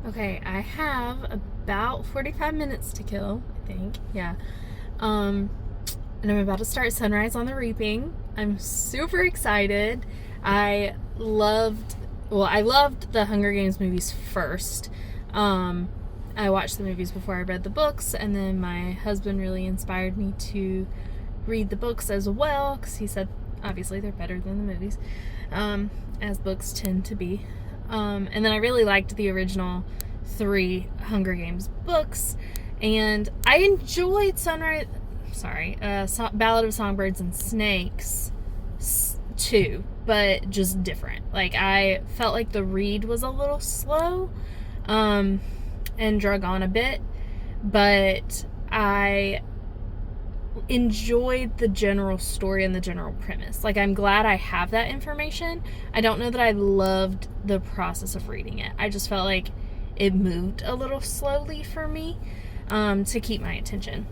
Okay, I have about 45 minutes to kill, I think. Yeah. Um, and I'm about to start Sunrise on the Reaping. I'm super excited. I loved, I loved the Hunger Games movies first. Um, I watched the movies before I read the books, and then my husband really inspired me to read the books as well, because he said obviously they're better than the movies, as books tend to be. And then I really liked the original three Hunger Games books, and I enjoyed Ballad of Songbirds and Snakes too, but just different. Like, I felt like the read was a little slow, and drug on a bit, but I enjoyed the general story and the general premise. Like, I'm glad I have that information. I don't know that I loved the process of reading it. I just felt like it moved a little slowly for me, to keep my attention.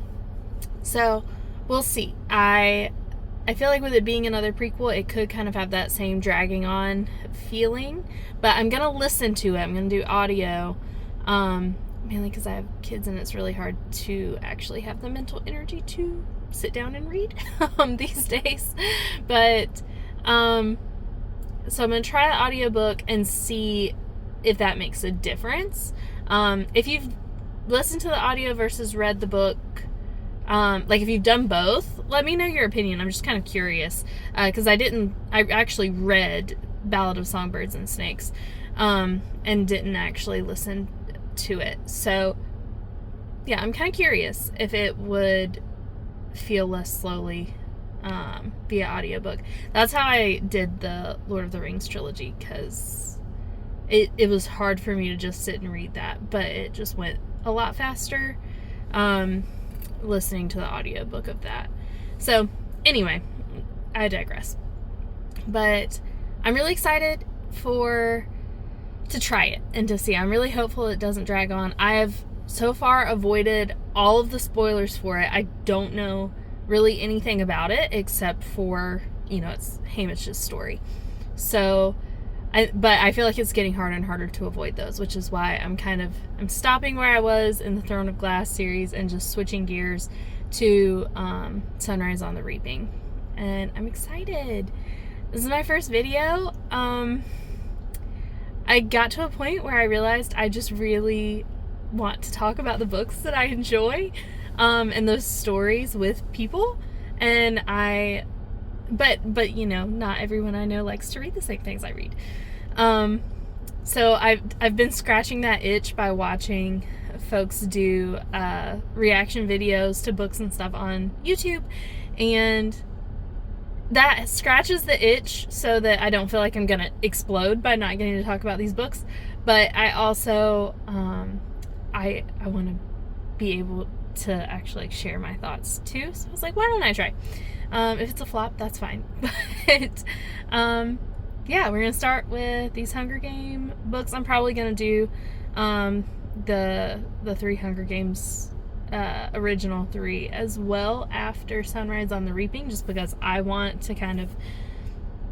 So we'll see. I feel like with it being another prequel, it could kind of have that same dragging on feeling. But I'm gonna listen to it. I'm gonna do audio, mainly because I have kids and it's really hard to actually have the mental energy to sit down and read these days. But so I'm gonna try the audiobook and see if that makes a difference. If you've listened to the audio versus read the book, like if you've done both, let me know your opinion. I'm just kind of curious, because I actually read Ballad of Songbirds and Snakes, and didn't actually listen to it. So yeah, I'm kind of curious if it would feel less slowly, via audiobook. That's how I did the Lord of the Rings trilogy, because it was hard for me to just sit and read that, but it just went a lot faster, listening to the audiobook of that. So anyway, I digress. But I'm really excited to try it and to see. I'm really hopeful it doesn't drag on. I have so far avoided all of the spoilers for it. I don't know really anything about it except for, it's Hamish's story. So but I feel like it's getting harder and harder to avoid those, which is why I'm stopping where I was in the Throne of Glass series and just switching gears to Sunrise on the Reaping. And I'm excited. This is my first video. I got to a point where I realized I just really want to talk about the books that I enjoy, and those stories with people. And but not everyone I know likes to read the same things I read. So I've been scratching that itch by watching folks do reaction videos to books and stuff on YouTube, and that scratches the itch so that I don't feel like I'm gonna explode by not getting to talk about these books. But I also I want to be able to actually share my thoughts too. So I was like, why don't I try? If it's a flop, that's fine. But yeah, we're gonna start with these Hunger Game books. I'm probably gonna do the three Hunger Games, original three, as well after Sunrise on the Reaping, just because I want to kind of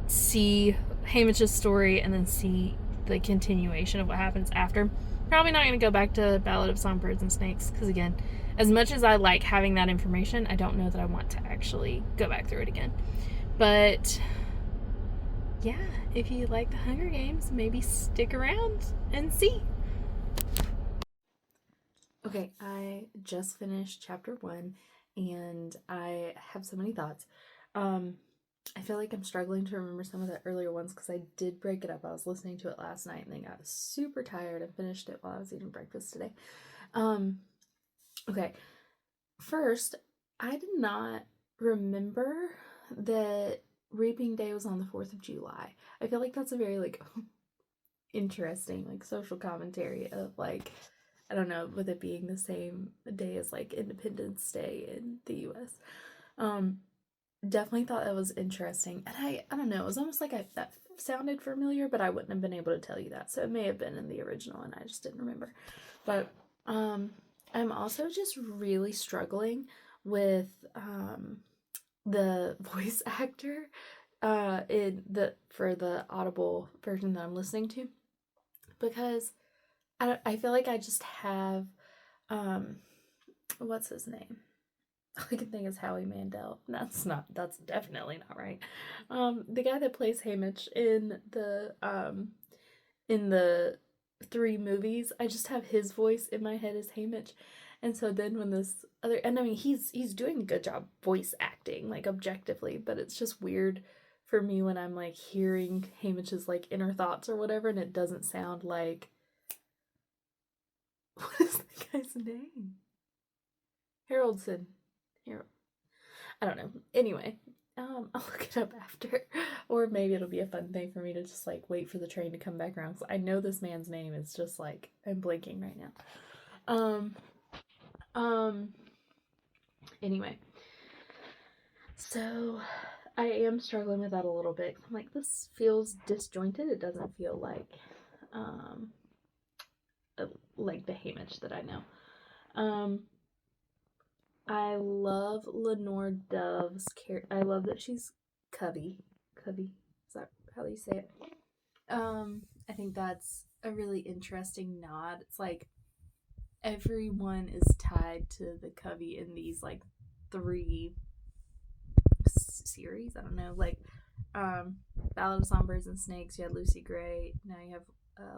see Hamish's story and then see the continuation of what happens after. Probably not going to go back to Ballad of Songbirds and Snakes, because again, as much as I like having that information, I don't know that I want to actually go back through it again. But yeah, if you like the Hunger Games, maybe stick around and see. Okay, I just finished chapter 1 and I have so many thoughts. I feel like I'm struggling to remember some of the earlier ones because I did break it up. I was listening to it last night and then got super tired and finished it while I was eating breakfast today. Okay, first, I did not remember that Reaping Day was on the 4th of July. I feel like that's a very, interesting, social commentary of, I don't know, with it being the same day as, Independence Day in the US. Definitely thought that was interesting. And I don't know, it was almost like that sounded familiar, but I wouldn't have been able to tell you that. So it may have been in the original and I just didn't remember. But I'm also just really struggling with the voice actor for the Audible version that I'm listening to, because I feel like I just have, um, what's his name? All I can think is Howie Mandel. That's definitely not right. The guy that plays Haymitch in the three movies, I just have his voice in my head as Haymitch. And so then when this other, and I mean, he's doing a good job voice acting, like objectively, but it's just weird for me when I'm like hearing Haymitch's like inner thoughts or whatever, and it doesn't sound like, what is the guy's name? Haroldson. Harold. I don't know. Anyway, I'll look it up after, or maybe it'll be a fun thing for me to just like wait for the train to come back around. Cause I know this man's name is just like I'm blinking right now. Um, um. Anyway, so I am struggling with that a little bit. I'm like, this feels disjointed. It doesn't feel um, like the Haymitch that I know. I love Lenore Dove's character. I love that she's Cubby. Cubby. Is that how you say it? I think that's a really interesting nod. It's like everyone is tied to the Cubby in these like three series. I don't know, like Ballad of Songbirds and Snakes. You had Lucy Gray. Now you have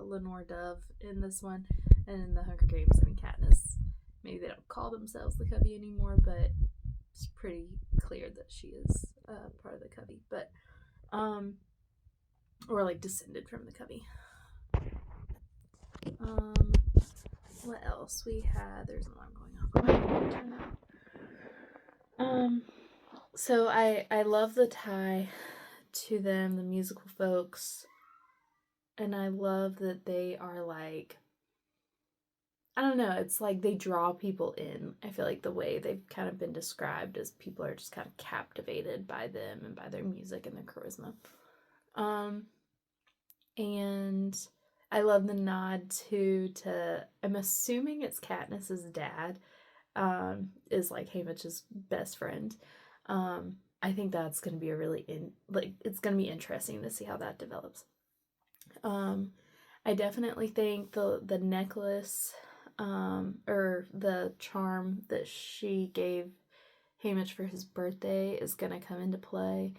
Lenore Dove in this one, and in the Hunger Games, I mean Katniss. Maybe they don't call themselves the Cubby anymore, but it's pretty clear that she is part of the Cubby. But or like descended from the Cubby. What else we had? There's an alarm going off. So I love the tie to them, the musical folks, and I love that they are like, I don't know, it's like they draw people in. I feel like the way they've kind of been described as people are just kind of captivated by them and by their music and their charisma. And I love the nod to I'm assuming it's Katniss's dad, is like Haymitch's best friend. I think that's gonna be a really it's gonna be interesting to see how that develops. I definitely think the necklace, or the charm that she gave Haymitch for his birthday is gonna come into play,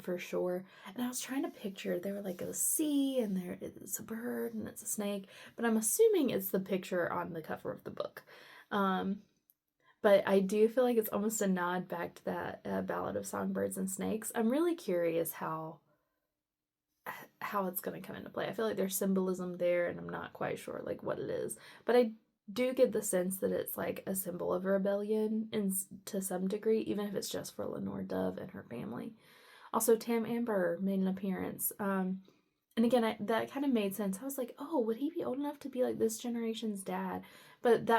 for sure. And I was trying to picture, there were like a sea and there it's a bird and it's a snake, but I'm assuming it's the picture on the cover of the book. But I do feel like it's almost a nod back to that Ballad of Songbirds and Snakes. I'm really curious how it's going to come into play. I feel like there's symbolism there, and I'm not quite sure like what it is. But I do get the sense that it's like a symbol of rebellion to some degree, even if it's just for Lenore Dove and her family. Also, Tam Amber made an appearance. And again, that kind of made sense. I was like, oh, would he be old enough to be like this generation's dad? But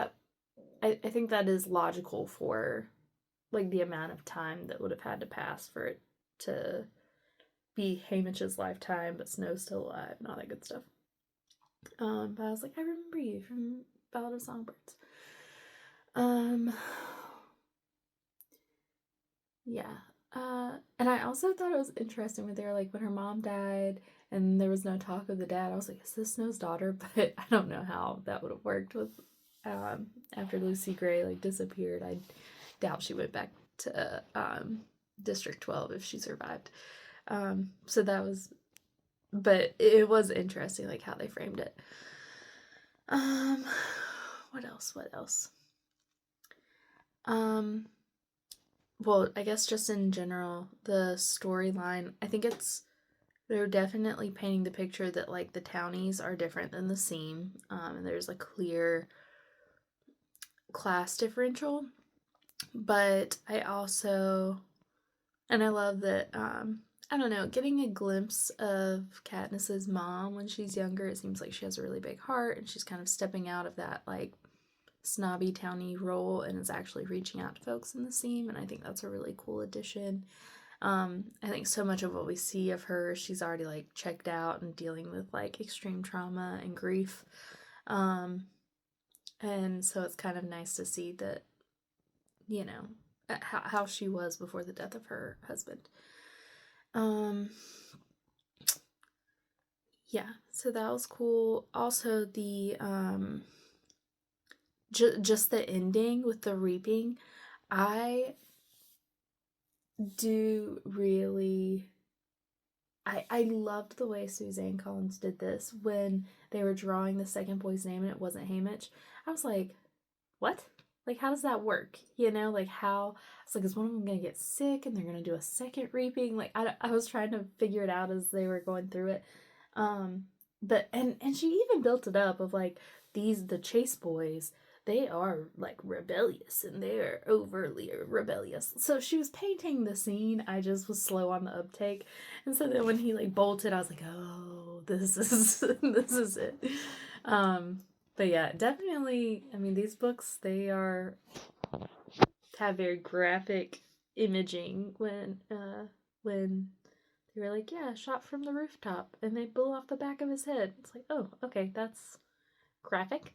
I think that is logical for like the amount of time that would have had to pass for it to be Haymitch's lifetime, but Snow's still alive and all that good stuff. But I was like, I remember you from Ballad of Songbirds. Yeah. And I also thought it was interesting when they were like, when her mom died and there was no talk of the dad, I was like, is this Snow's daughter? But I don't know how that would have worked with, after Lucy Gray like disappeared. I doubt she went back to District 12 if she survived. So that was, but it was interesting like how they framed it. What else? Well, I guess just in general, the storyline, I think they're definitely painting the picture that like the townies are different than the seam, and there's a clear class differential. But I also, and I love that, I don't know, getting a glimpse of Katniss's mom when she's younger, it seems like she has a really big heart and she's kind of stepping out of that like snobby towny role and is actually reaching out to folks in the seam, and I think that's a really cool addition. I think so much of what we see of her, she's already like checked out and dealing with like extreme trauma and grief. And so it's kind of nice to see that, you know, how she was before the death of her husband. Yeah, so that was cool. Also, the just the ending with the reaping, I do really. I loved the way Suzanne Collins did this when they were drawing the second boy's name and it wasn't Hamish. I was like, what? Like, how does that work? You know, like, how? It's like, is one of them gonna get sick and they're gonna do a second reaping? Like, I was trying to figure it out as they were going through it. Um, but and she even built it up of like the Chase boys. They are like rebellious and they're overly rebellious. So she was painting the scene. I just was slow on the uptake, and so then when he like bolted, I was like, oh, this is this is it. Um, but yeah, definitely. I mean, these books have very graphic imaging when they were like, yeah, shot from the rooftop, and they blew off the back of his head. It's like, oh, okay, that's graphic.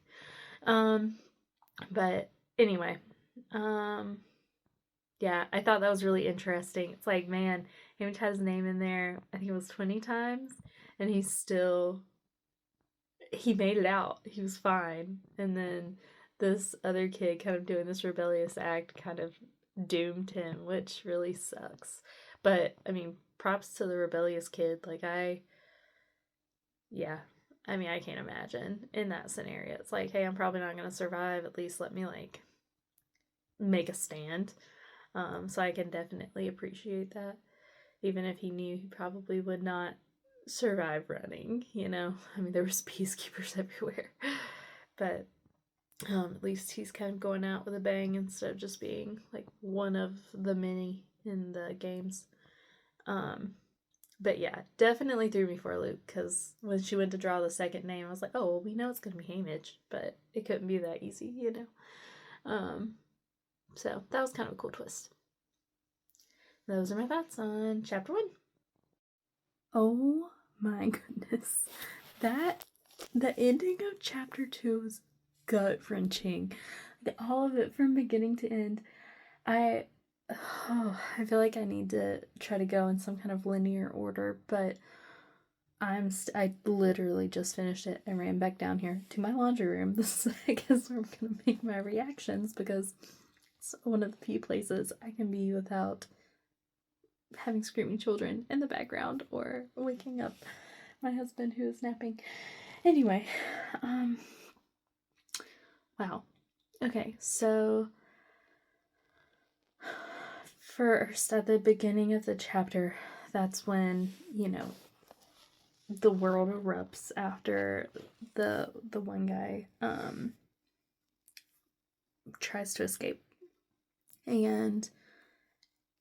Um, but anyway, um, yeah, I thought that was really interesting. It's like, man, he had his name in there. I think it was 20 times, and he made it out. He was fine, and then this other kid kind of doing this rebellious act kind of doomed him, which really sucks. But I mean, props to the rebellious kid. Yeah. I mean, I can't imagine in that scenario. It's like, hey, I'm probably not going to survive. At least let me like make a stand. So I can definitely appreciate that. Even if he knew he probably would not survive running, you know? I mean, there was peacekeepers everywhere. But at least he's kind of going out with a bang instead of just being like one of the many in the games. Um, but yeah, definitely threw me for a loop because when she went to draw the second name, I was like, oh, well, we know it's going to be Hamish, but it couldn't be that easy, you know? Um, so that was kind of a cool twist. Those are my thoughts on chapter one. Oh my goodness. That, the ending of chapter two was gut wrenching. All of it from beginning to end. I, I feel like I need to try to go in some kind of linear order, but I literally just finished it and ran back down here to my laundry room. This is, I guess, where I'm gonna make my reactions because it's one of the few places I can be without having screaming children in the background or waking up my husband who is napping. Anyway, um, wow. Okay, so first at the beginning of the chapter, that's when, you know, the world erupts after the one guy tries to escape. And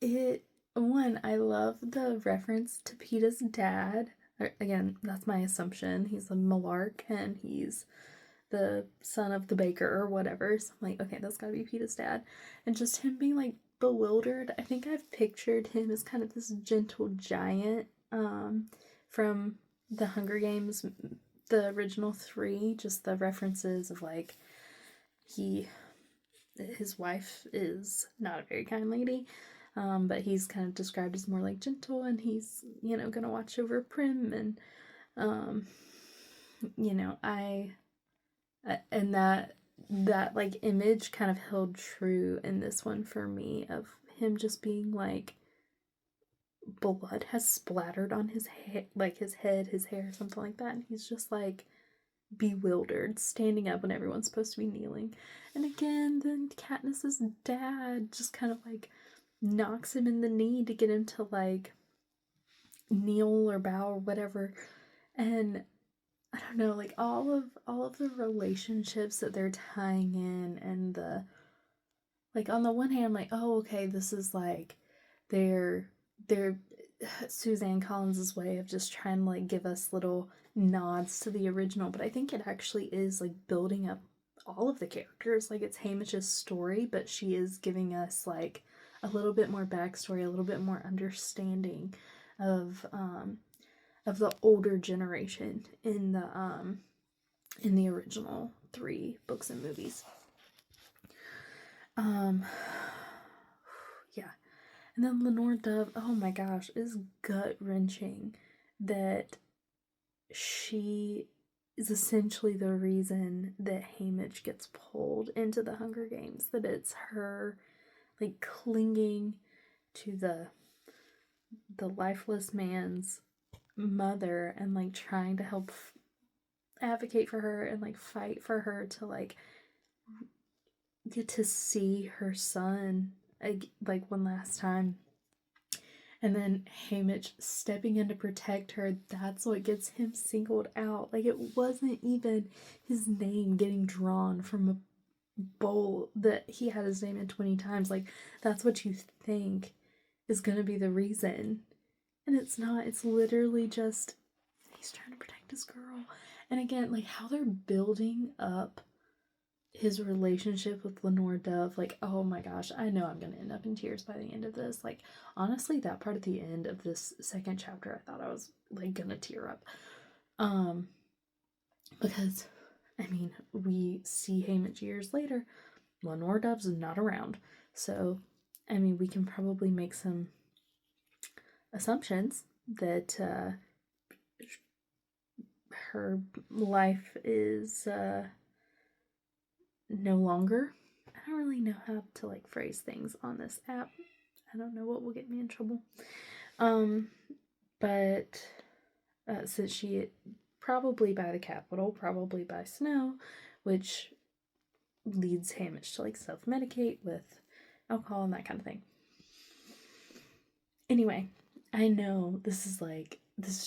I love the reference to Peeta's dad. Again, that's my assumption. He's a Malark and he's the son of the baker or whatever. So I'm like, okay, that's gotta be Peeta's dad. And just him being like bewildered. I think I've pictured him as kind of this gentle giant from the Hunger Games, the original three, just the references of like his wife is not a very kind lady, but he's kind of described as more like gentle, and he's, you know, gonna watch over Prim, and um, you know, and that like image kind of held true in this one for me of him just being like blood has splattered on his head, like his head, his hair, something like that, and he's just like bewildered, standing up when everyone's supposed to be kneeling. And again, then Katniss's dad just kind of like knocks him in the knee to get him to like kneel or bow or whatever. And I don't know, like all of the relationships that they're tying in, and the like on the one hand, like, oh, okay, this is like their Suzanne Collins's way of just trying to like give us little nods to the original, but I think it actually is like building up all of the characters. Like it's Hamish's story, but she is giving us like a little bit more backstory, a little bit more understanding of the older generation in the original three books and movies. Um yeah. And then Lenore Dove, oh my gosh, is gut wrenching that she is essentially the reason that Haymitch gets pulled into the Hunger Games. That it's her, like, clinging to the lifeless man's mother and, like, trying to help advocate for her and, like, fight for her to, like, get to see her son, like, one last time. And then Haymitch stepping in to protect her, that's what gets him singled out. Like, it wasn't even his name getting drawn from a bowl that he had his name in 20 times. Like, that's what you think is going to be the reason. And it's not. It's literally just he's trying to protect his girl. And again, like, how they're building up his relationship with Lenore Dove, like, oh my gosh, I know I'm gonna end up in tears by the end of this. Like, honestly, that part at the end of this second chapter, I thought I was, like, gonna tear up. Because, I mean, we see Haymitch years later, Lenore Dove's not around. So, I mean, we can probably make some assumptions that her life is no longer. I don't really know how to, like, phrase things on this app. I don't know what will get me in trouble. But since she probably by the Capitol, probably by Snow, which leads Haymitch to, like, self-medicate with alcohol and that kind of thing. Anyway, I know this is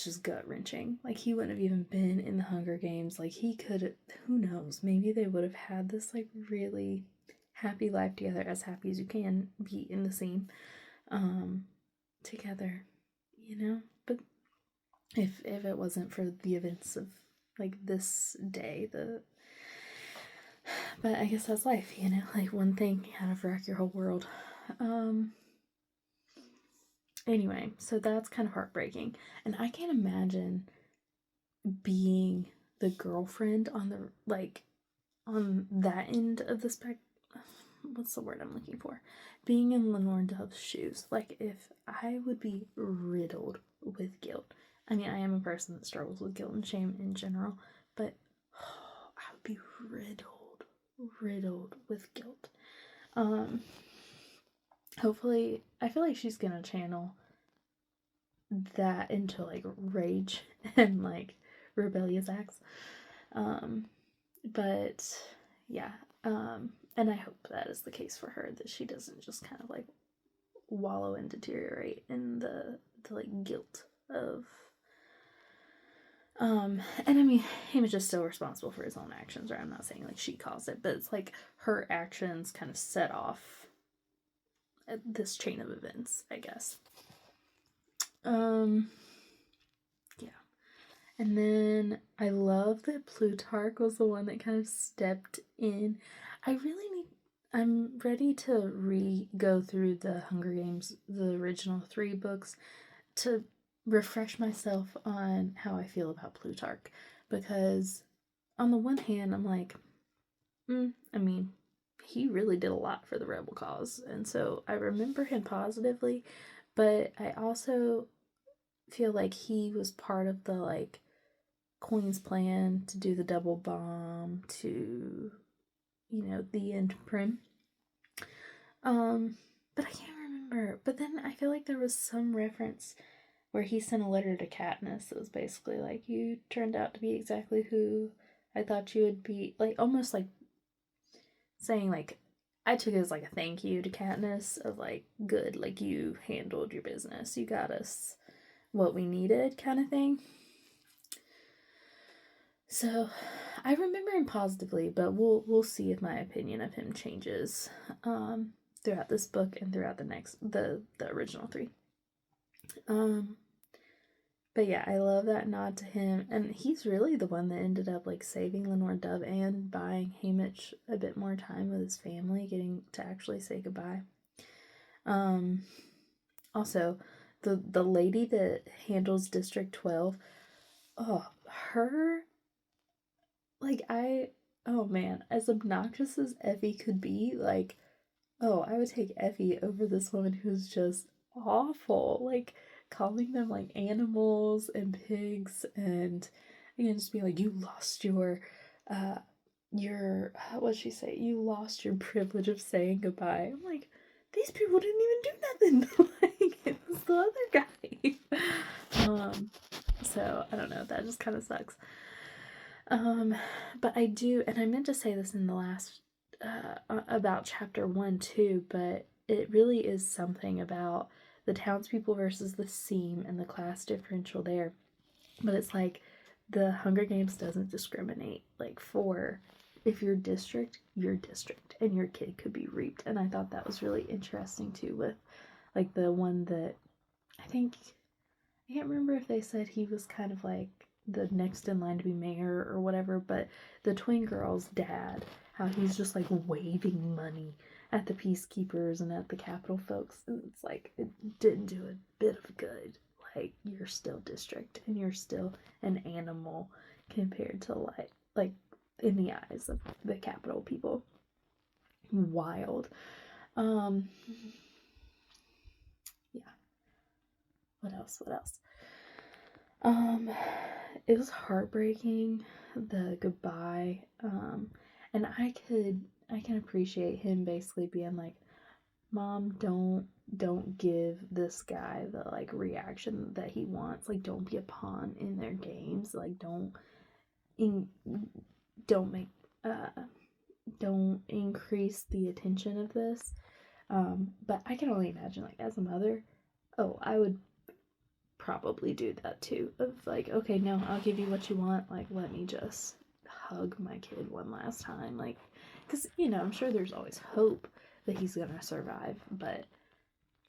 just gut-wrenching. Like, he wouldn't have even been in the Hunger Games. Like, he could, who knows, maybe they would have had this, like, really happy life together, as happy as you can be in the scene, together, you know? But if it wasn't for the events of, like, this day, but I guess that's life, you know? Like, one thing kind of wreck your whole world. Anyway, so that's kind of heartbreaking. And I can't imagine being the girlfriend on the, like, on that end of the what's the word I'm looking for? Being in Lenore Dove's shoes. Like, if I would be riddled with guilt. I mean, I am a person that struggles with guilt and shame in general, but I would be riddled with guilt. Hopefully, I feel like she's gonna channel that into, like, rage and, like, rebellious acts. But yeah, and I hope that is the case for her, that she doesn't just kind of, like, wallow and deteriorate in the like, guilt of and I mean, Haymitch is still responsible for his own actions, right? I'm not saying, like, she caused it, but it's like her actions kind of set off this chain of events, I guess. Yeah. And then I love that Plutarch was the one that kind of stepped in. I'm ready to go through the Hunger Games, the original 3 books, to refresh myself on how I feel about Plutarch. Because on the one hand, I'm like, I mean, he really did a lot for the rebel cause. And so I remember him positively, but I also feel like he was part of the, like, Queen's plan to do the double bomb, to, you know, the end prim. But I can't remember. But then I feel like there was some reference where he sent a letter to Katniss that was basically like, you turned out to be exactly who I thought you would be. Like, almost like saying, like, I took it as, like, a thank you to Katniss of, like, good, like, you handled your business. You got us what we needed, kind of thing. So I remember him positively, but we'll see if my opinion of him changes throughout this book and throughout the original 3. But yeah, I love that nod to him, and he's really the one that ended up, like, saving Lenore Dove and buying Haymitch a bit more time with his family, getting to actually say goodbye. Also, the lady that handles District 12, oh, her, like, oh man, as obnoxious as Effie could be, like, oh, I would take Effie over this woman who's just awful, like, calling them, like, animals and pigs and You can just be like, you lost your what'd she say? You lost your privilege of saying goodbye. I'm like, these people didn't even do nothing. Like, it was the other guy. So I don't know, that just kind of sucks. But I do, and I meant to say this in the last about chapter 1 too, but it really is something about the townspeople versus the seam and the class differential there. But it's like the Hunger Games doesn't discriminate. Like, for if your district, and your kid could be reaped. And I thought that was really interesting too, with like the one that I can't remember if they said he was kind of like the next in line to be mayor or whatever, but the twin girl's dad, how he's just like waving money at the peacekeepers and at the Capitol folks, and it's like, it didn't do a bit of good. Like, you're still district and you're still an animal compared to like in the eyes of the Capitol people. Wild. Yeah. What else? It was heartbreaking, the goodbye. And I can appreciate him basically being like, Mom, don't give this guy the like reaction that he wants. Like, don't be a pawn in their games. Like, don't make don't increase the attention of this. But I can only imagine, like, as a mother, I would probably do that too, of like, okay, no, I'll give you what you want, like, let me just hug my kid one last time, like, because, I'm sure there's always hope that he's gonna survive, but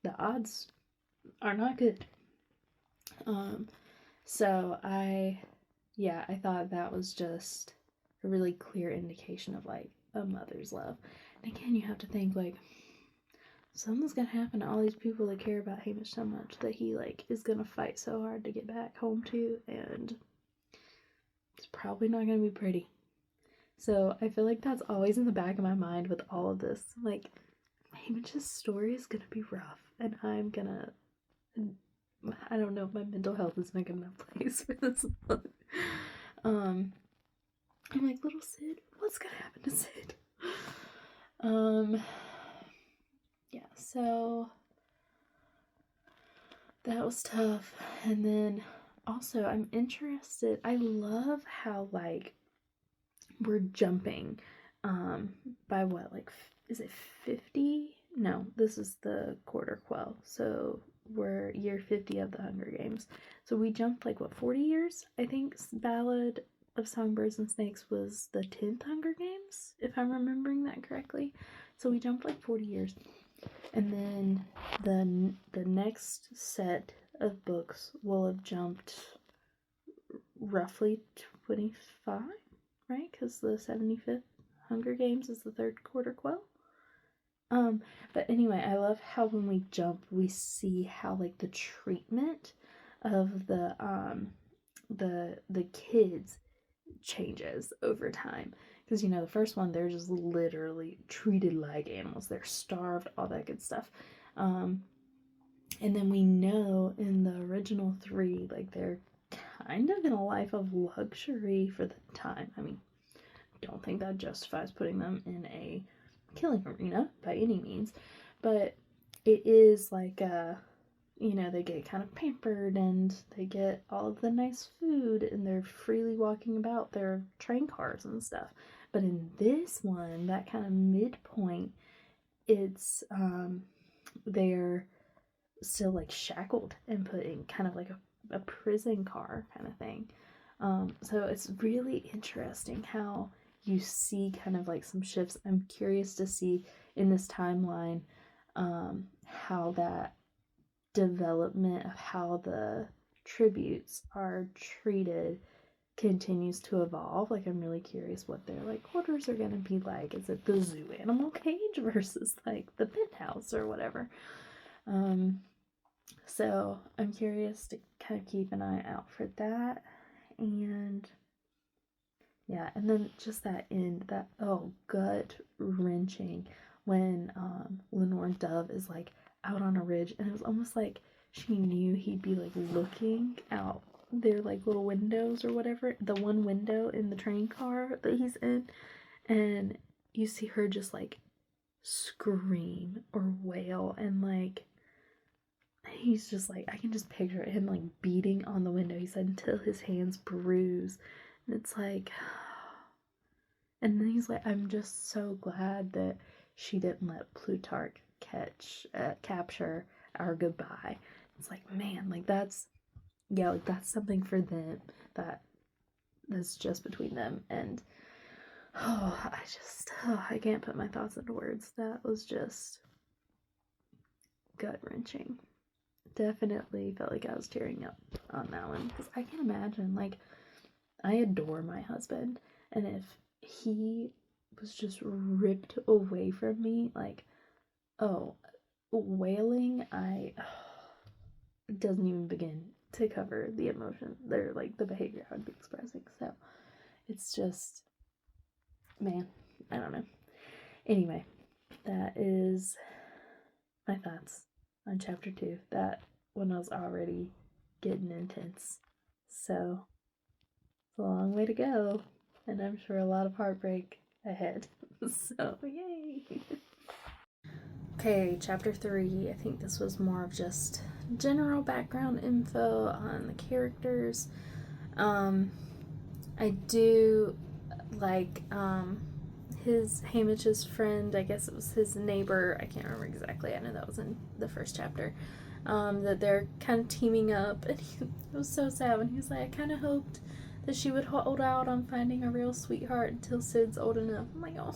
the odds are not good. So I thought that was just a really clear indication of like a mother's love. And again, you have to think, like, something's gonna happen to all these people that care about Hamish so much that he like is gonna fight so hard to get back home to, and it's probably not gonna be pretty. So I feel like that's always in the back of my mind with all of this. Like, Hamish's story is gonna be rough, and I don't know if my mental health is in a good enough place for this one. I'm like, little Sid, what's gonna happen to Sid? Yeah, so that was tough. And then also, I'm interested, I love how like we're jumping by what, like, is it 50? No, this is the quarter quell, so we're year 50 of the Hunger Games, so we jumped like, what, 40 years? I think Ballad of Songbirds and Snakes was the 10th Hunger Games, if I'm remembering that correctly. So we jumped like 40 years, and then the next set of books will have jumped roughly 25, right? Because the 75th Hunger Games is the third quarter quell. But anyway, I love how when we jump, we see how like the treatment of the kids changes over time. Because the first one, they're just literally treated like animals. They're starved, all that good stuff. And then we know in the original 3, like, they're kind of in a life of luxury for the time. I mean, don't think that justifies putting them in a killing arena by any means, but it is like they get kind of pampered and they get all of the nice food and they're freely walking about their train cars and stuff. But in this one, that kind of midpoint, it's they're still like shackled and put in kind of like a prison car kind of thing. So it's really interesting how you see kind of like some shifts. I'm curious to see in this timeline how that development of how the tributes are treated continues to evolve. Like, I'm really curious what their like quarters are gonna be like. Is it the zoo animal cage versus like the penthouse or whatever? So I'm curious to kind of keep an eye out for that. And yeah, and then just that end, that, gut wrenching when Lenore Dove is like out on a ridge, and it was almost like she knew he'd be like looking out they're like little windows or whatever, the one window in the train car that he's in, and you see her just like scream or wail, and like he's just like, I can just picture him like beating on the window, he said, until his hands bruise. And it's like, and then he's like, I'm just so glad that she didn't let Plutarch capture our goodbye. It's like, man, like that's, yeah, like that's something for them that's just between them. And I can't put my thoughts into words. That was just gut wrenching. Definitely felt like I was tearing up on that one, because I can imagine, like, I adore my husband, and if he was just ripped away from me, like, oh, wailing, it doesn't even begin to cover the emotion, or like the behavior I would be expressing. So it's just, man, I don't know. Anyway, that is my thoughts on chapter 2. That one was already getting intense. So it's a long way to go, and I'm sure a lot of heartbreak ahead. So, yay! Okay, chapter 3. I think this was more of just general background info on the characters. I do like his Hamish's friend, I guess it was his neighbor, I can't remember exactly, I know that was in the first chapter, that they're kind of teaming up, and it was so sad when he was like, I kind of hoped that she would hold out on finding a real sweetheart until Sid's old enough. I'm like, oh,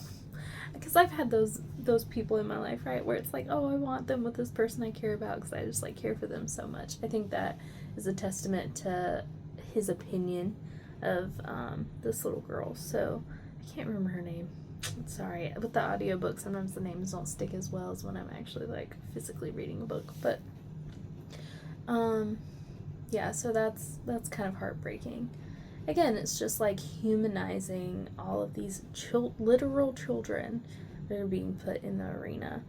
because I've had those people in my life, right, where it's like, oh, I want them with this person I care about because I just like care for them so much. I think that is a testament to his opinion of this little girl. So I can't remember her name. Sorry, with the audiobook, sometimes the names don't stick as well as when I'm actually like physically reading a book. But yeah, so that's kind of heartbreaking. Again, it's just like humanizing all of these literal children that are being put in the arena.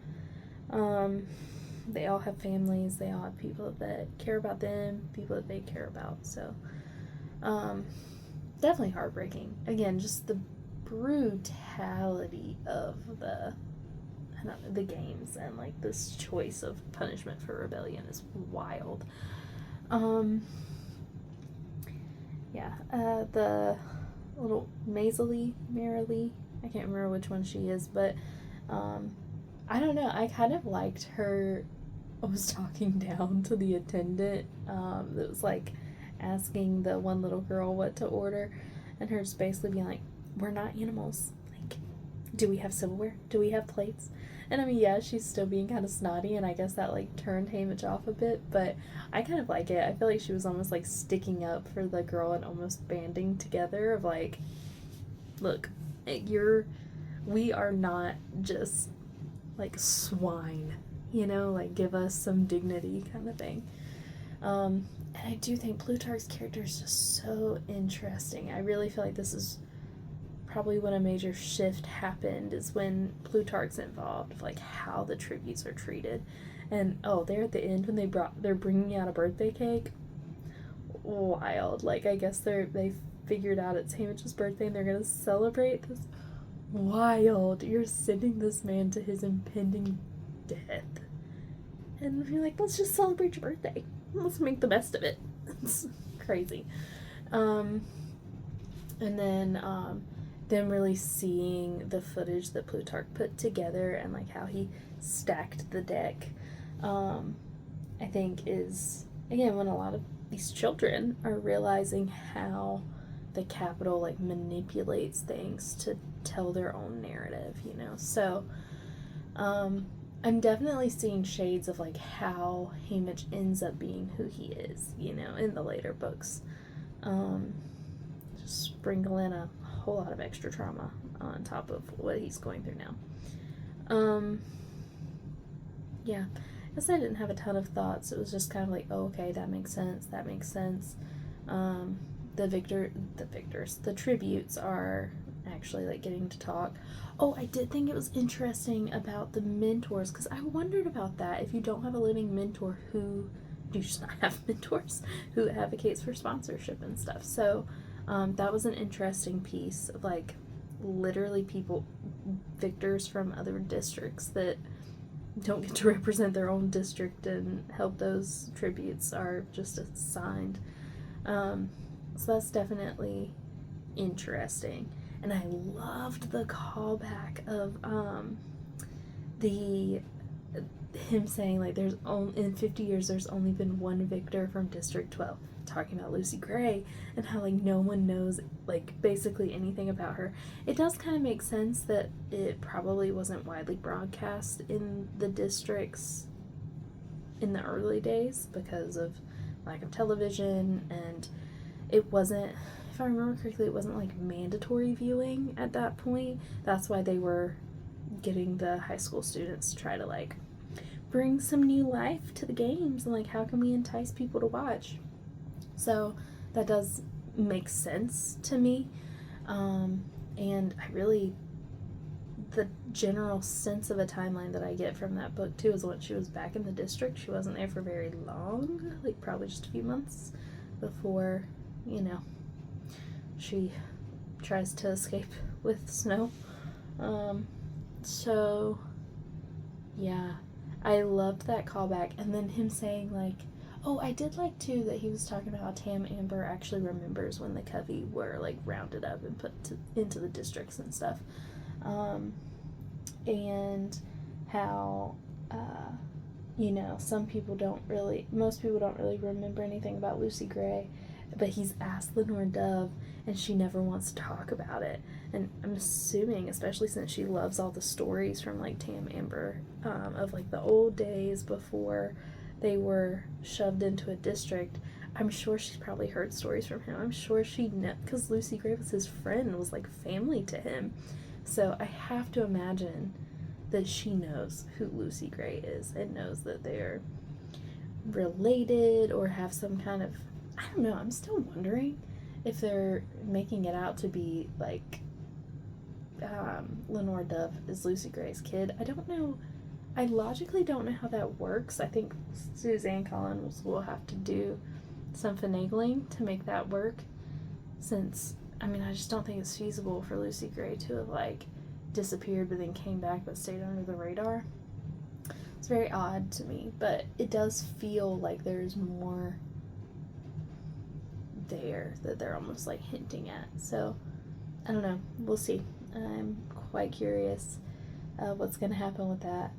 They all have families, they all have people that care about them, people that they care about. So definitely heartbreaking. Again, just the brutality of the games, and like this choice of punishment for rebellion is wild. Yeah, the little Merrily, I can't remember which one she is, but I don't know, I kind of liked her was talking down to the attendant that was like asking the one little girl what to order, and her just basically being like, we're not animals, like, do we have silverware, do we have plates? And I mean, yeah, she's still being kind of snotty, and I guess that like turned Hamish off a bit, but I kind of like it. I feel like she was almost like sticking up for the girl and almost banding together of like, look, we are not just like swine, like give us some dignity kind of thing. And I do think Plutarch's character is just so interesting. I really feel like this is probably when a major shift happened, is when Plutarch's involved, like how the tributes are treated. And there at the end when they're bringing out a birthday cake, wild. Like, I guess they figured out it's Hamish's birthday and they're gonna celebrate this. Wild. You're sending this man to his impending death, and you're like, let's just celebrate your birthday, let's make the best of it. It's crazy. And then them really seeing the footage that Plutarch put together and like how he stacked the deck, I think is, again, when a lot of these children are realizing how the Capitol like manipulates things to tell their own narrative, So I'm definitely seeing shades of like how Hamish ends up being who he is, in the later books. Just sprinkle in a whole lot of extra trauma on top of what he's going through now. Yeah, I guess I didn't have a ton of thoughts. It was just kind of like, oh, okay, that makes sense. The tributes are actually like getting to talk. Oh, I did think it was interesting about the mentors, because I wondered about that. If you don't have a living mentor, who do just not have mentors who advocates for sponsorship and stuff. So that was an interesting piece of like literally people, victors from other districts that don't get to represent their own district and help those tributes are just assigned. So that's definitely interesting. And I loved the callback of the him saying like there's only in 50 years there's only been one victor from District 12, talking about Lucy Gray and how like no one knows like basically anything about her. It does kind of make sense that it probably wasn't widely broadcast in the districts in the early days because of lack of television, and it wasn't, if I remember correctly, it wasn't like mandatory viewing at that point. That's why they were getting the high school students to try to like bring some new life to the games and like how can we entice people to watch. So that does make sense to me. And I really, the general sense of a timeline that I get from that book too is when she was back in the district. She wasn't there for very long, like probably just a few months before, you know, she tries to escape with Snow. So yeah, I loved that callback. And then him saying like, oh, I did like too that he was talking about how Tam Amber actually remembers when the Covey were like rounded up and put into the districts and stuff. And how, you know, most people don't really remember anything about Lucy Gray, but he's asked Lenore Dove and she never wants to talk about it. And I'm assuming, especially since she loves all the stories from like Tam Amber, of like the old days before they were shoved into a district, I'm sure she's probably heard stories from him. I'm sure she knows, because Lucy Gray was his friend, was like family to him. So I have to imagine that she knows who Lucy Gray is and knows that they're related or have some kind of, I don't know, I'm still wondering if they're making it out to be like Lenore Dove is Lucy Gray's kid. I don't know. I logically don't know how that works. I think Suzanne Collins will have to do some finagling to make that work, since, I mean, I just don't think it's feasible for Lucy Gray to have like disappeared but then came back but stayed under the radar. It's very odd to me, but it does feel like there's more there that they're almost like hinting at. So I don't know, we'll see. I'm quite curious what's gonna happen with that,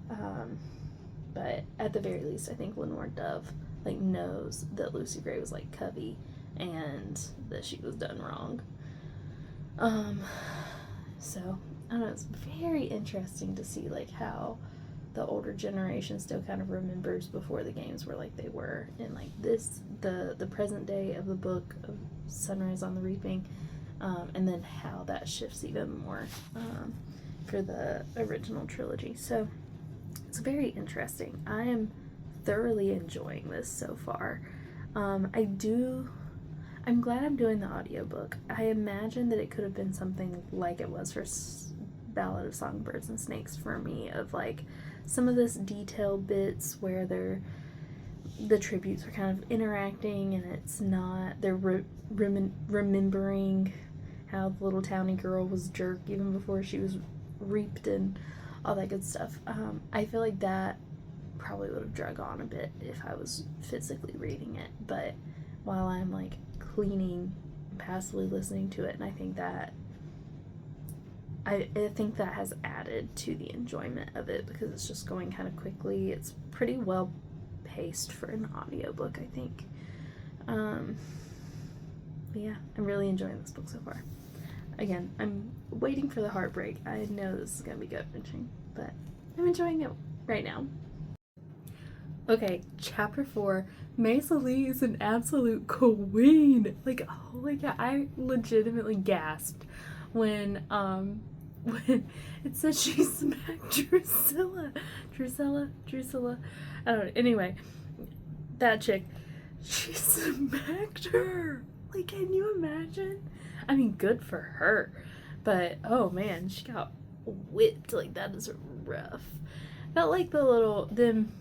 but at the very least I think Lenore Dove like knows that Lucy Gray was like Covey and that she was done wrong. So I don't know, it's very interesting to see like how the older generation still kind of remembers before the games were like they were in like this, the present day of the book of Sunrise on the Reaping, and then how that shifts even more for the original trilogy. So it's very interesting. I am thoroughly enjoying this so far. I'm glad I'm doing the audiobook. I imagine that it could have been something like it was for Ballad of Songbirds and Snakes for me, of like some of this detailed bits where the tributes are kind of interacting and it's not, they're remembering how the little towny girl was a jerk even before she was reaped and all that good stuff. I feel like that probably would have drug on a bit if I was physically reading it, but while I'm like cleaning and passively listening to it, and I think that has added to the enjoyment of it because it's just going kind of quickly. It's pretty well paced for an audiobook, I think. But yeah, I'm really enjoying this book so far. Again, I'm waiting for the heartbreak. I know this is gonna be gut-wrenching, but I'm enjoying it right now. Okay, chapter 4. Mesa Lee is an absolute queen. Like, holy cow, I legitimately gasped when it said she smacked Drusilla. I don't know. Anyway, that chick, she smacked her. Like, can you imagine? I mean, good for her, but oh man, she got whipped. Like, that is rough. Felt like them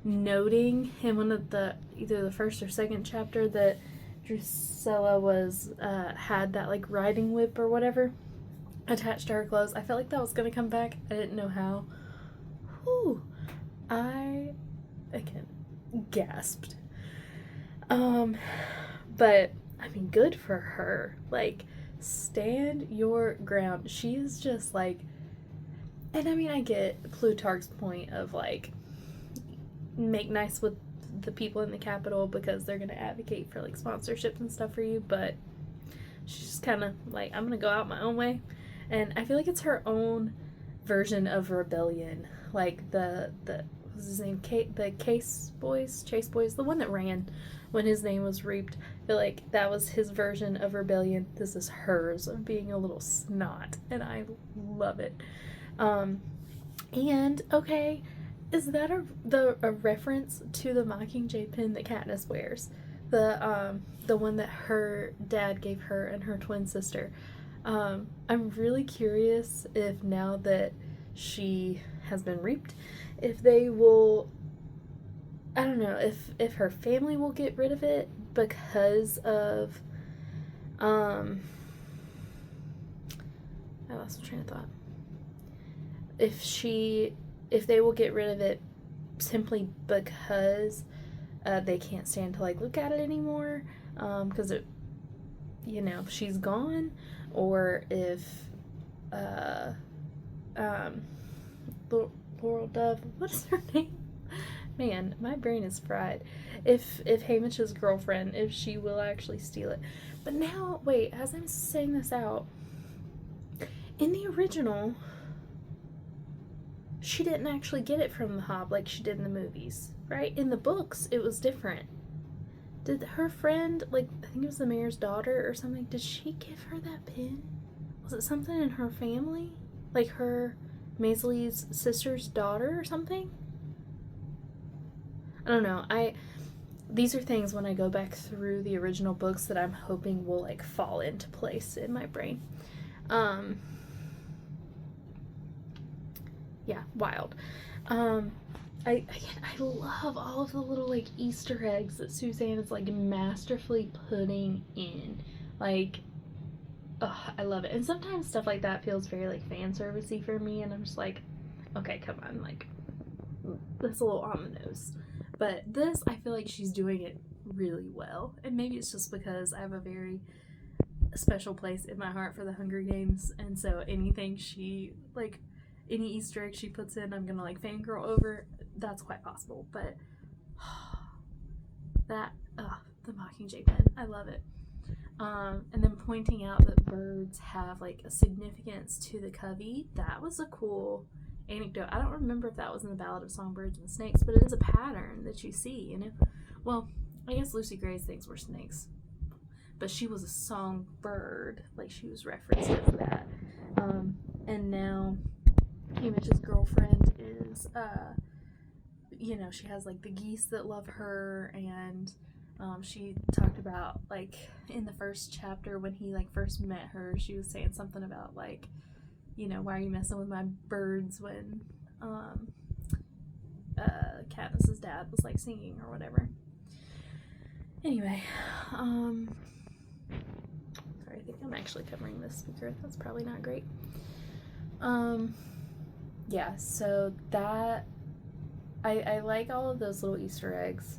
noting in one of the either the first or second chapter that Drusilla was had that like riding whip or whatever attached to her clothes. I felt like that was gonna come back. I didn't know how. Whew. I again gasped. But I mean, good for her. Like, stand your ground. She is just like, and I mean, I get Plutarch's point of like, make nice with the people in the capital because they're gonna advocate for like sponsorships and stuff for you, but she's just kind of like, I'm gonna go out my own way, and I feel like it's her own version of rebellion. Like what's his name? The Chase Boys, the one that ran when his name was reaped. I feel like that was his version of rebellion. This is hers of being a little snot, and I love it. And okay, is that a reference to the Mockingjay pin that Katniss wears? The one that her dad gave her and her twin sister. I'm really curious if now that she has been reaped, if they will, I don't know, if her family will get rid of it because of I lost my train of thought. If they will get rid of it simply because they can't stand to like look at it anymore, because it, she's gone, or if Laurel Dove, what is her name? Man, my brain is fried. If Hamish's girlfriend, if she will actually steal it. But now, wait, as I'm saying this out, in the original, she didn't actually get it from the Hob like she did in the movies, right? In the books, it was different. Did her friend, like, I think it was the mayor's daughter or something, did she give her that pin? Was it something in her family? Like her, Maisley's sister's daughter or something? I don't know. These are things when I go back through the original books that I'm hoping will like fall into place in my brain. Yeah, wild. I love all of the little like Easter eggs that Suzanne is like masterfully putting in. Like, I love it. And sometimes stuff like that feels very like fan servicey for me, and I'm just like, okay, come on, like that's a little on the nose. But this, I feel like she's doing it really well, and maybe it's just because I have a very special place in my heart for the Hunger Games, and so anything she like, any Easter egg she puts in, I'm gonna like fangirl over. That's quite possible, but the Mockingjay pen, I love it. And then pointing out that birds have like a significance to the covey, that was a cool anecdote. I don't remember if that was in the Ballad of Songbirds and Snakes, but it is a pattern that you see, Well, I guess Lucy Gray's things were snakes, but she was a songbird, like she was referenced as that. And now Hamish's girlfriend is, she has like the geese that love her, and she talked about like in the first chapter when he like first met her, she was saying something about like, why are you messing with my birds when Katniss's dad was like singing or whatever. Anyway, sorry, I think I'm actually covering this speaker. That's probably not great. Yeah, so that I like all of those little Easter eggs.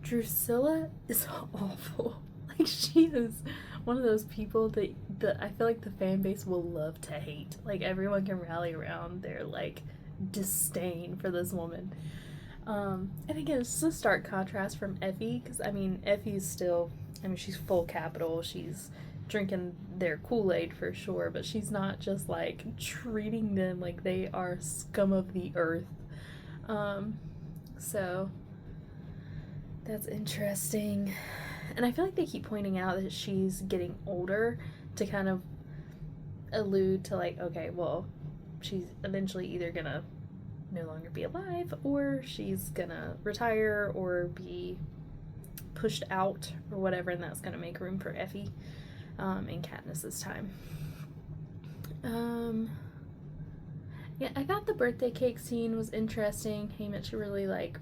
Drusilla is awful. Like, she is one of those people that I feel like the fan base will love to hate. Like, everyone can rally around their like disdain for this woman. And again, it's just a stark contrast from Effie, because I mean, Effie's still, she's full capital. She's drinking their Kool-Aid for sure, but she's not just like treating them like they are scum of the earth. So that's interesting. And I feel like they keep pointing out that she's getting older to kind of allude to like, okay, well, she's eventually either gonna no longer be alive, or she's gonna retire or be pushed out or whatever, and that's gonna make room for Effie in Katniss's time. Yeah, I thought the birthday cake scene was interesting. Haymitch really like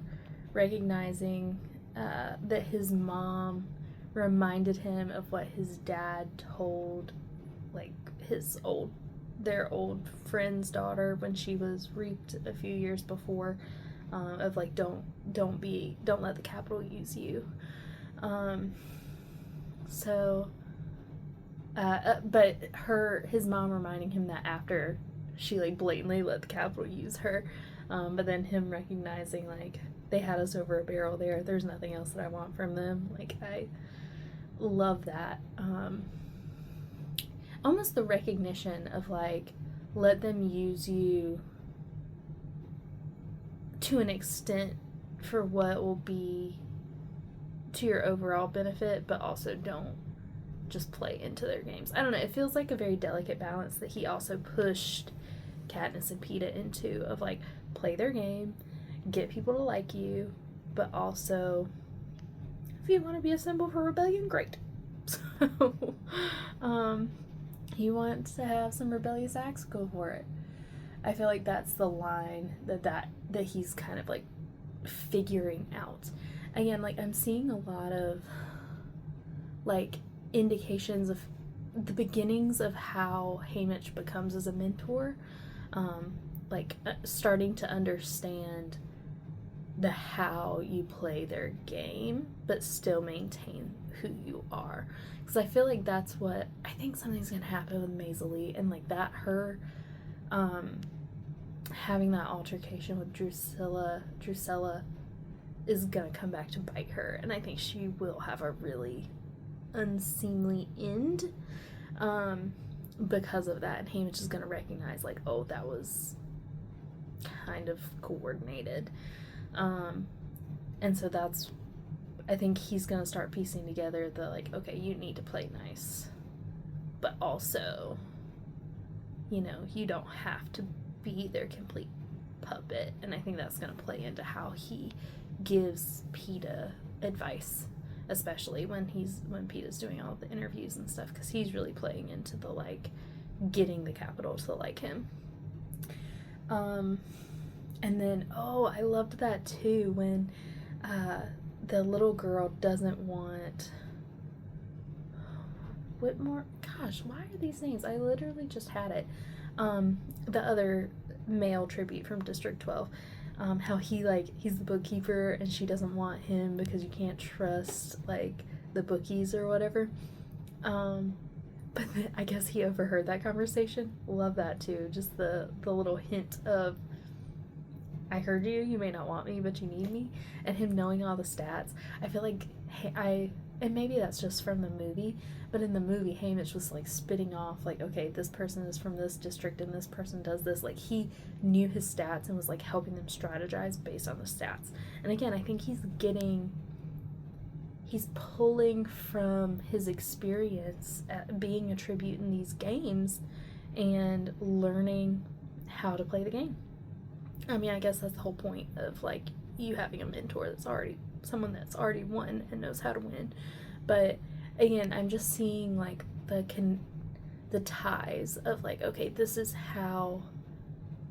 recognizing that his mom reminded him of what his dad told like their old friend's daughter when she was raped a few years before, of like don't let the Capitol use you. um, so but his mom reminding him that after she like blatantly let the Capitol use her, but then him recognizing like they had us over a barrel there, there's nothing else that I want from them. Like I love that. Almost the recognition of like, let them use you to an extent for what will be to your overall benefit, but also don't just play into their games. I don't know, it feels like a very delicate balance that he also pushed Katniss and Peeta into, of like, play their game, get people to like you, but also if you want to be a symbol for rebellion, great. So you want to have some rebellious acts, go for it. I feel like that's the line that he's kind of like figuring out. Again, like I'm seeing a lot of like indications of the beginnings of how Haymitch becomes as a mentor, starting to understand the how you play their game but still maintain who you are, because I feel like that's what I think something's gonna happen with Maisie, and like that her having that altercation with Drusilla is gonna come back to bite her, and I think she will have a really unseemly end because of that, and Haymitch is gonna recognize like, oh, that was kind of coordinated, and so that's, I think he's gonna start piecing together the like, okay, you need to play nice, but also, you know, you don't have to be their complete puppet, and I think that's gonna play into how he gives Peeta advice, especially when Peeta's doing all the interviews and stuff, because he's really playing into the like getting the Capitol to like him. And then I loved that too when the little girl doesn't want Whitmore. Gosh, why are these names? I literally just had it. The other male tribute from District 12. How he's the bookkeeper and she doesn't want him because you can't trust like the bookies or whatever. But then I guess he overheard that conversation. Love that too. Just the little hint of, I heard you, you may not want me, but you need me. And him knowing all the stats. I feel like, and maybe that's just from the movie, but in the movie, Haymitch was like spitting off, like, okay, this person is from this district and this person does this. Like, he knew his stats and was like helping them strategize based on the stats. And again, I think he's pulling from his experience at being a tribute in these games and learning how to play the game. I mean, I guess that's the whole point of like you having a mentor that's already someone that's already won and knows how to win. But again, I'm just seeing like the ties of like, okay, this is how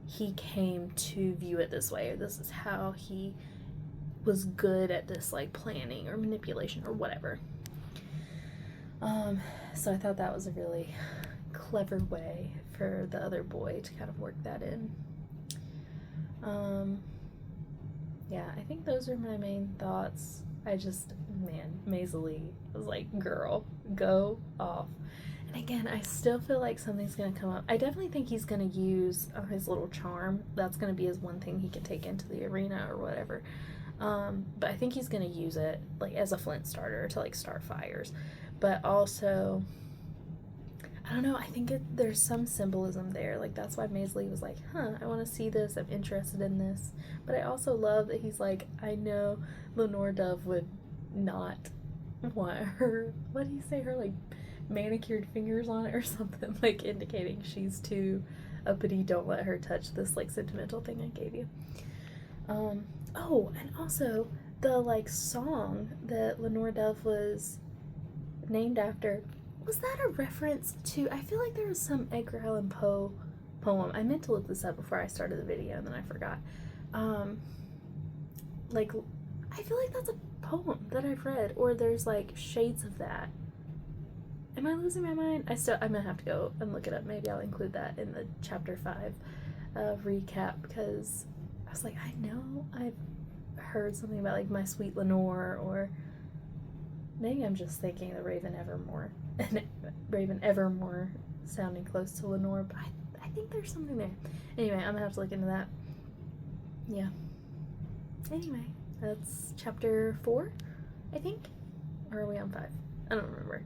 he came to view it this way, or this is how he was good at this like planning or manipulation or whatever. So I thought that was a really clever way for the other boy to kind of work that in. Yeah, I think those are my main thoughts. Maisie was like, girl, go off. And again, I still feel like something's gonna come up. I definitely think he's gonna use his little charm. That's gonna be his one thing he can take into the arena or whatever. But I think he's gonna use it like as a flint starter to like start fires. But also, I don't know, I think there's some symbolism there. Like, that's why Maisie was like, I want to see this, I'm interested in this. But I also love that he's like, I know Lenore Dove would not want her, what do you say, her like manicured fingers on it or something, like indicating she's too uppity, don't let her touch this like sentimental thing I gave you. And also the like song that Lenore Dove was named after, was that a reference to, I feel like there was some Edgar Allan Poe poem. I meant to look this up before I started the video and then I forgot. Like, I feel like that's a poem that I've read, or there's like shades of that. Am I losing my mind? I'm gonna have to go and look it up. Maybe I'll include that in the chapter 5 recap, because I was like, I know I've heard something about like My Sweet Lenore, or maybe I'm just thinking the Raven Evermore, and Raven Evermore sounding close to Lenore, but I think there's something there. Anyway, I'm gonna have to look into that. Yeah. Anyway, that's chapter 4, I think. Or are we on 5? I don't remember.